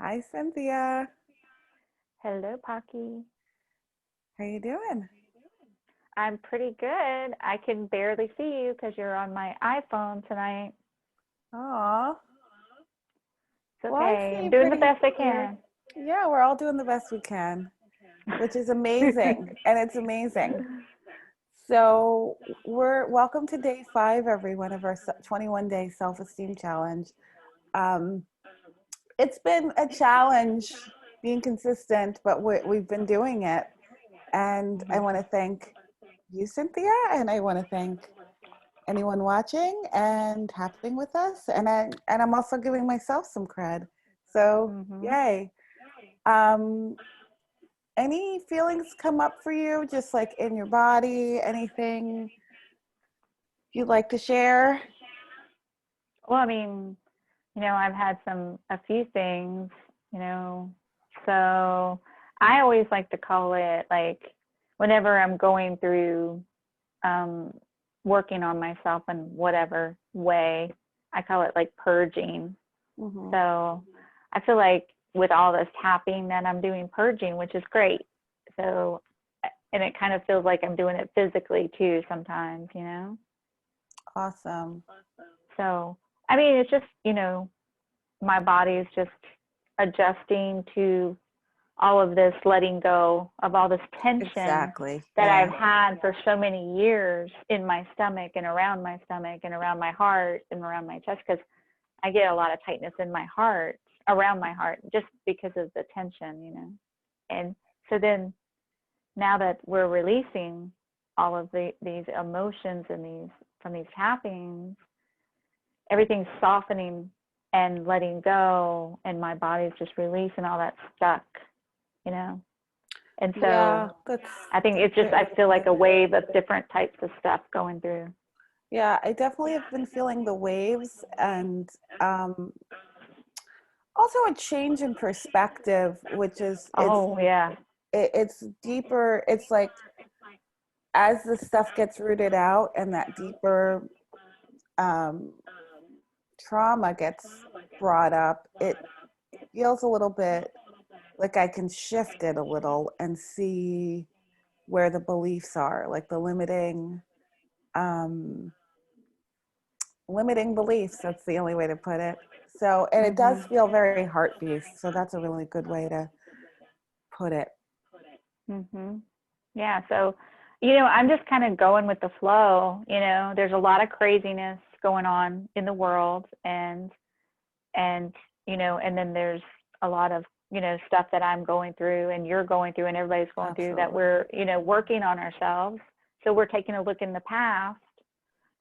Hi, Cynthia. Hello, Phaki. How you doing? I'm pretty good. I can barely see you because you're on my iPhone tonight. Aw. It's Well, I okay. see I'm you doing the pretty best I clear. can. Yeah, we're all doing the best we can, which is amazing. And it's amazing. So we're welcome to day 5, everyone, of our 21-day self-esteem challenge. Um, it's been a challenge being consistent, but we've been doing it. And I want to thank you, Cynthia, and I want to thank anyone watching and tapping with us. And I'm also giving myself some cred. So Mm-hmm. yay. Um, any feelings come up for you, just like in your body? Anything you'd like to share? Well, I've had a few things, so I always like to call it like whenever I'm going through um, working on myself in whatever way, I call it like purging. Mm-hmm. So I feel like with all this tapping that I'm doing purging, which is great. So, and it kind of feels like I'm doing it physically too sometimes. Awesome. So, it's just, my body is just adjusting to all of this, letting go of all this tension Exactly. that I've Yeah. had for so many years in my stomach and around my heart and around my chest, because I get a lot of tightness in my heart, around my heart, just because of the tension. And so then now that we're releasing all of these emotions and these from these tappings, everything's softening and letting go, and my body's just releasing all that stuck. And Yeah, so that's I think that's it's just, I very feel like good. a wave of different types of stuff going through. Yeah, I definitely have been feeling the waves and um also a change in perspective, which is Oh, yeah. it's deeper. It's like as the stuff gets rooted out and that deeper um, trauma gets brought up, it feels a little bit like I can shift it a little and see where the beliefs are, like the um, limiting beliefs. That's the only way to put it. So, and it does Mhm. feel very heart based. So that's a really good way to put it. Mhm. Yeah, so I'm just kind of going with the flow, There's a lot of craziness going on in the world, and and then there's a lot of, stuff that I'm going through and you're going through and everybody's going through, that Absolutely. we're, working on ourselves. So we're taking a look in the past.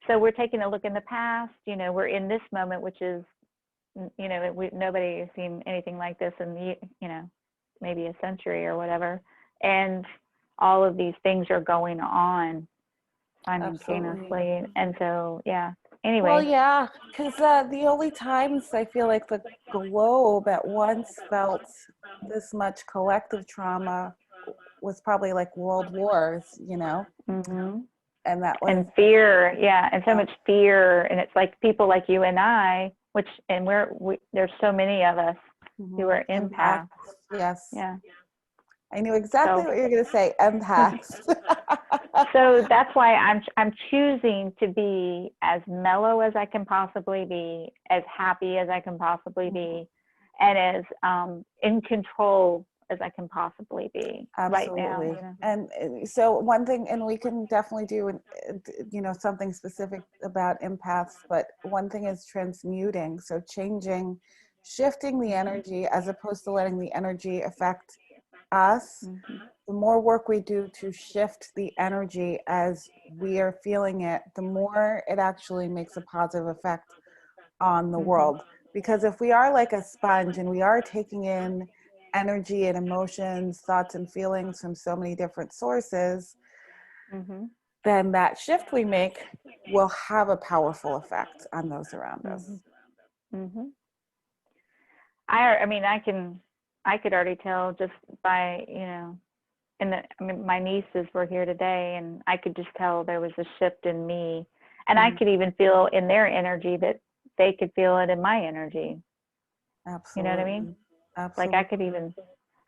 So we're taking a look in the past, we're in this moment, which is, nobody has seen anything like this in, maybe a century or whatever. And all of these things are going on Absolutely. simultaneously. And so, yeah, Well, anyway. yeah, because the only times I feel like the globe at once felt this much collective trauma was probably like world wars, Mm-hmm. and that was, And fear, yeah, and so uh, much fear. And it's like people like you and I, and there's so many of us who are impact. empaths. Yes, Yeah. I knew exactly So, what you're going to say. Empaths. so that's why I'm choosing to be as mellow as I can possibly be, as happy as I can possibly be, and as in control as I can possibly be right now. Absolutely. And so one thing, and we can definitely do, something specific about empaths, but one thing is transmuting. So changing, shifting the energy as opposed to letting the energy affect us. Mm-hmm. The more work we do to shift the energy as we are feeling it, the more it actually makes a positive effect on the Mm-hmm. world. Because if we are like a sponge and we are taking in energy and emotions, thoughts and feelings from so many different sources, Mm-hmm. then that shift we make will have a powerful effect on those around Mm-hmm. us. Mm-hmm. I could already tell just by, my nieces were here today, and I could just tell there was a shift in me, and I Mm-hmm. could even feel in their energy that they could feel it in my energy. You know what I mean? Absolutely. Like I Absolutely. could even,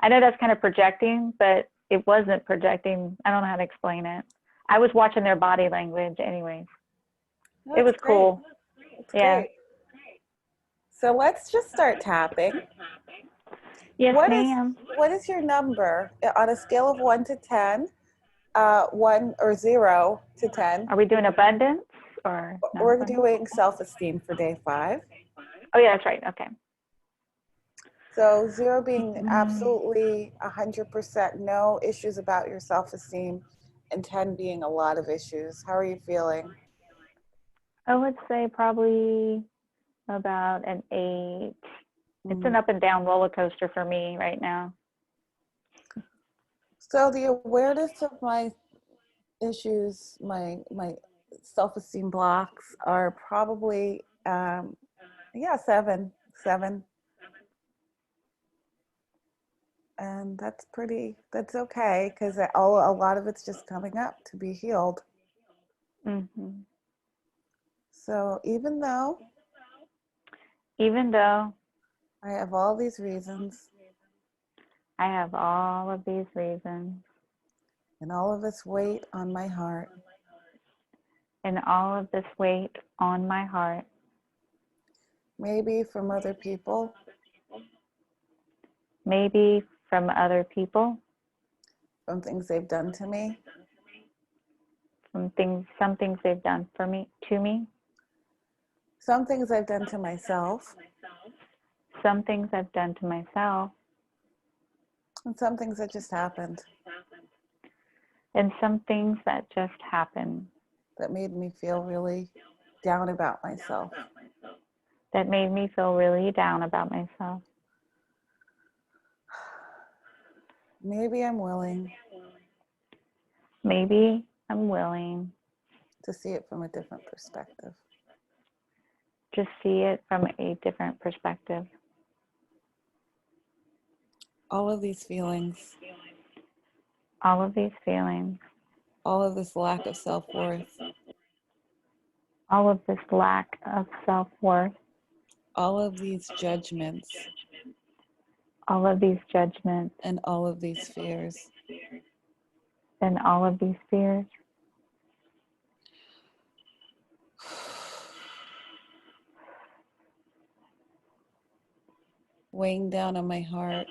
I know that's kind of projecting, but it wasn't projecting. I don't know how to explain it. I was watching their body language anyways. It That's was great. cool. That's Yeah. great. So let's just start tapping. Yes, What is ma'am. what is your number on a scale of 1 to 10? 1 or 0 to 10. Are we doing abundance or not We're abundance? doing self-esteem for day 5. Oh, yeah, that's right. Okay. So 0 being Mm, absolutely 100% no issues about your self-esteem, and 10 being a lot of issues. How are you feeling? I would say probably about an 8. It's Mm. an up and down roller coaster for me right now. So the awareness of my issues, my self-esteem blocks are probably yeah, 7. And that's okay because a lot of it's just coming up to be healed. Hmm. So Even though I have all these reasons I have all of these reasons and all of this weight on my heart, and all of this weight on my heart, maybe from other people, maybe from other people, from things they've done to me, from some things they've done for me, to me, some things I've done to myself, some things I've done to myself, and some things that just happened and some things that just happen that made me feel really down about myself. that made me feel really down about myself. Maybe I'm willing Maybe I'm willing to see it from a different perspective. to see it from a different perspective. All of these feelings, All of these feelings, all of this lack of self-worth, all of this lack of self-worth, all of these judgments, all of these judgments, and all of these fears and all of these fears weighing down on my heart,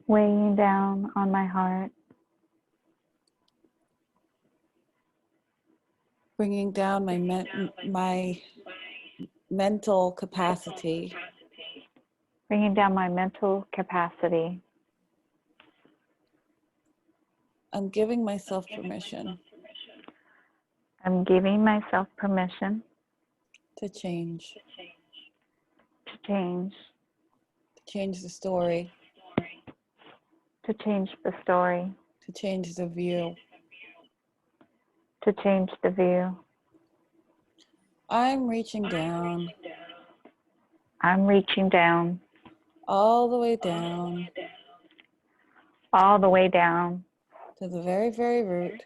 weighing down on my heart, bringing down my mental capacity. bringing down my mental capacity. I'm giving myself permission I'm giving myself permission to change, change, to change the story, to change the story, to change the view. to change the view. I'm reaching down, I'm reaching down, all the way down all the way down to the very, very root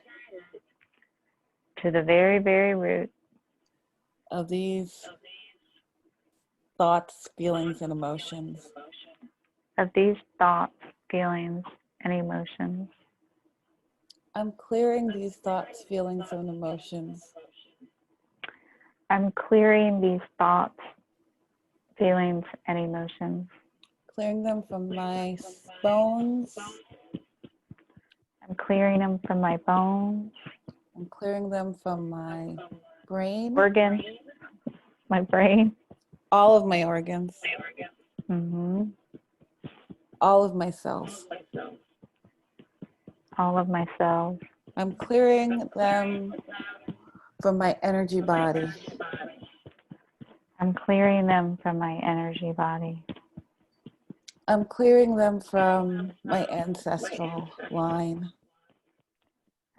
to the very, very root of these thoughts, feelings, and emotions. of these thoughts, feelings, and emotions. I'm clearing these thoughts, feelings, and emotions, I'm clearing these thoughts, feelings, and emotions. clearing them from my bones. I'm clearing them from my bones, I'm clearing them from my brain, organs, my brain, all of my organs, mm-hmm. all of my cells. all of my cells. I'm clearing them from my energy body. I'm clearing them from my energy body. I'm clearing them from my ancestral line.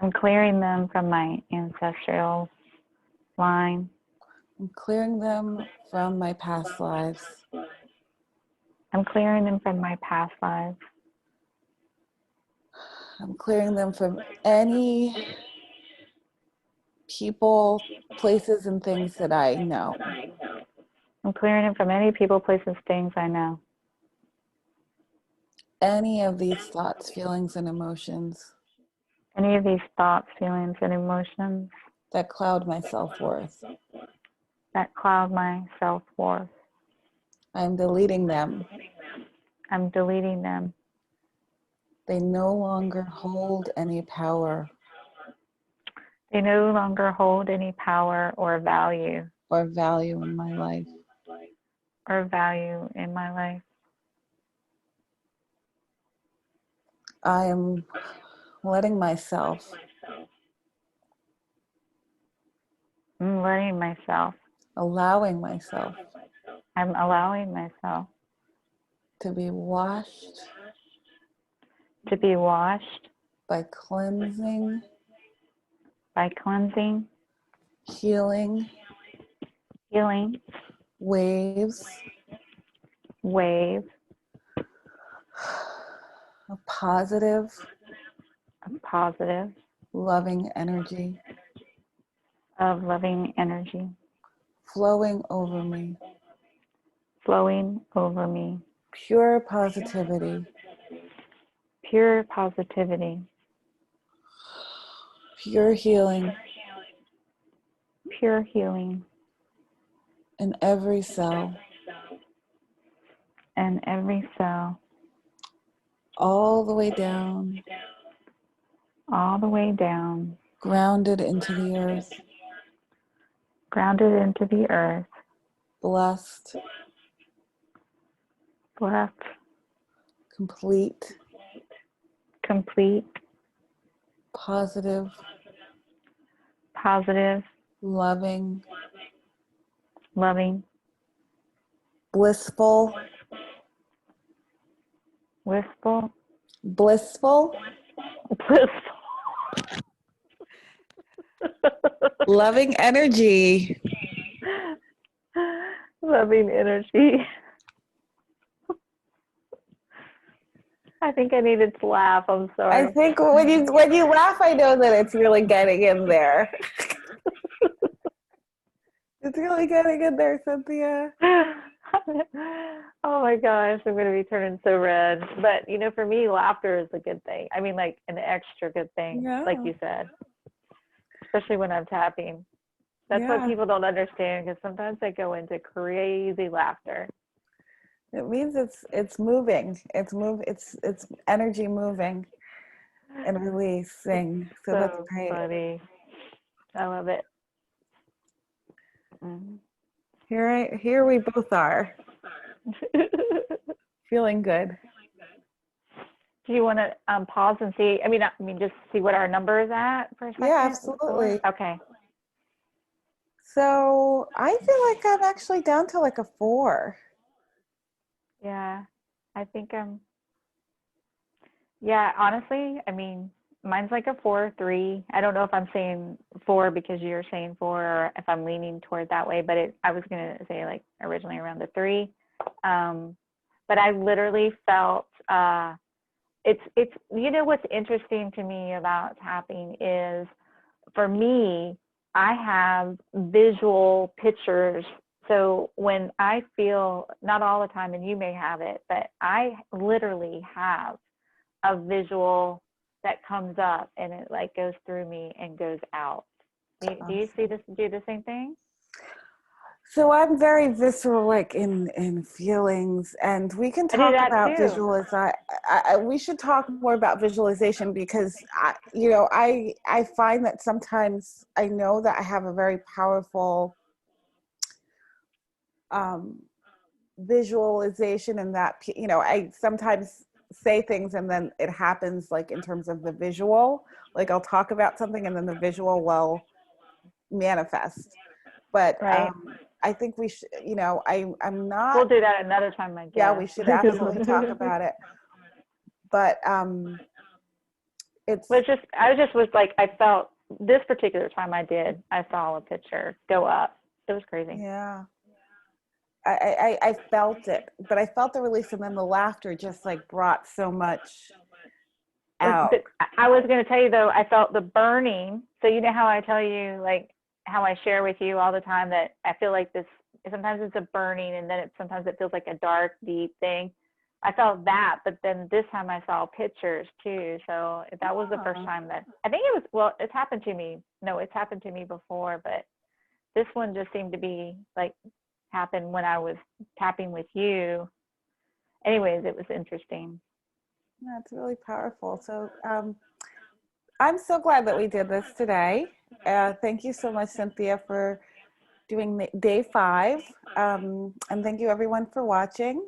I'm clearing them from my ancestral line. I'm clearing them from my past lives. I'm clearing them from my past lives. I'm clearing them from any people, places, and things that I know. I'm clearing them from any people, places, things I know. any of these thoughts, feelings, and emotions any of these thoughts, feelings, and emotions that cloud my self-worth. that cloud my self-worth. I'm deleting them. I'm deleting them. They no longer hold any power They no longer hold any power or value in my life. in my life. I am letting myself, I'm letting myself. allowing myself I'm allowing myself to be washed to be washed by cleansing, by cleansing, healing healing waves wave of positive, of positive, loving energy of loving energy flowing over me. flowing over me. Pure positivity, Pure positivity, pure healing pure healing in every cell, in every cell, all the way down, all the way down, grounded into the earth, grounded into the earth, blessed, blessed, complete, complete, positive, positive, loving, loving, blissful, wistful, blissful, blissful, loving energy. loving energy. I think I needed to laugh. I'm I sorry. think when you laugh, I know that it's really getting in there. It's really getting in there, Cynthia. Oh my gosh, I'm going to be turning so red. But for me, laughter is a good thing. I mean, like an extra good thing, like Yeah. you said, especially when I'm tapping. That's what Yeah. people don't understand, because sometimes I go into crazy laughter. It means it's moving. It's energy moving and releasing. So that's So great. funny. I love it. Mm. Here we both are. Feeling good. Do you want to pause and see? I mean, just see what our number is at for a second? Yeah, absolutely. Okay. So I feel like I'm actually down to like a 4. Yeah, I think yeah, honestly, I mean, mine's like a 4-3. I don't know if I'm saying 4 because you're saying 4, or if I'm leaning toward that way, but I was going to say like originally around the 3. But I literally felt, it's what's interesting to me about tapping is, for me, I have visual pictures. So when I feel, not all the time, and you may have it, but I literally have a visual that comes up, and it like goes through me and goes out. Do you see this? Do the same thing? So I'm very visceral, like in feelings, and we can I do talk that about too. we should talk more about visualization, because I find that sometimes I know that I have a very powerful um, visualization, and that I sometimes say things and then it happens, like in terms of the visual. Like I'll talk about something and then the visual will manifest. But Right. I think we should, I'm not. We'll do that another time, I guess. Yeah, we should absolutely talk about it. But it's. I was like, I felt this particular time I saw a picture go up. It was crazy. Yeah. I felt it, but I felt the release, and then the laughter just like brought so much out. But I was going to tell you though, I felt the burning. So you know how I tell you, like how I share with you all the time, that I feel like this, sometimes it's a burning, and then sometimes it feels like a dark, deep thing. I felt that, but then this time I saw pictures too. So that was the first Oh. time that I think it was, well, it's happened to me. No, it's happened to me before, but this one just seemed to be like happened when I was tapping with you. Anyways, it was interesting. That's really powerful. So I'm so glad that we did this today. Thank you so much, Cynthia, for doing day 5. And thank you everyone for watching.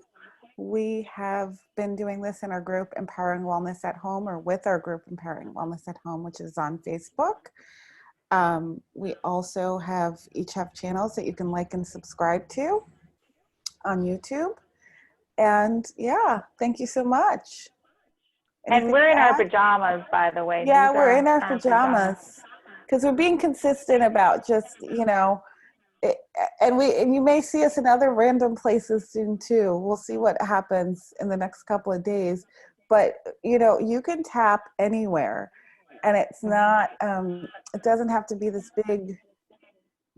We have been doing this in our group Empowering Wellness at Home, or with our group Empowering Wellness at Home, which is on Facebook. We also each have channels that you can like and subscribe to on YouTube. And yeah, thank you so much. And Anything we're in to our add? pajamas, by the way. Yeah, These we're in are our our pajamas. pajamas because we're being consistent about just, it, and you may see us in other random places soon too. We'll see what happens in the next couple of days. But you can tap anywhere, and it's not. It doesn't have to be this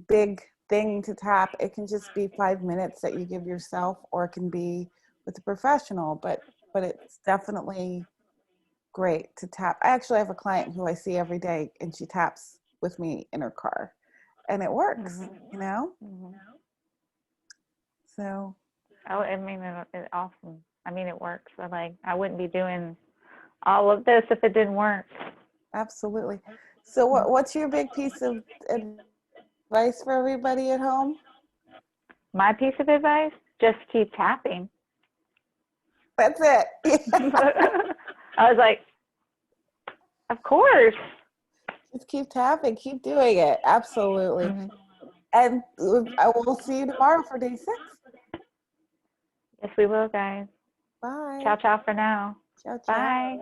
big thing to tap. It can just be 5 minutes that you give yourself, or it can be with a professional. But it's definitely great to tap. I actually have a client who I see every day, and she taps with me in her car, and it works. So. Oh, I mean, it's awesome. I mean, it works. I wouldn't be doing all of this if it didn't work. Absolutely. So what's your big piece of advice for everybody at home? My piece of advice, just keep tapping. That's it. I was like, of course. Just keep tapping, keep doing it. Absolutely. And I will see you tomorrow for day 6. Yes, we will, guys. Bye. Ciao, ciao for now. Ciao, ciao. Bye.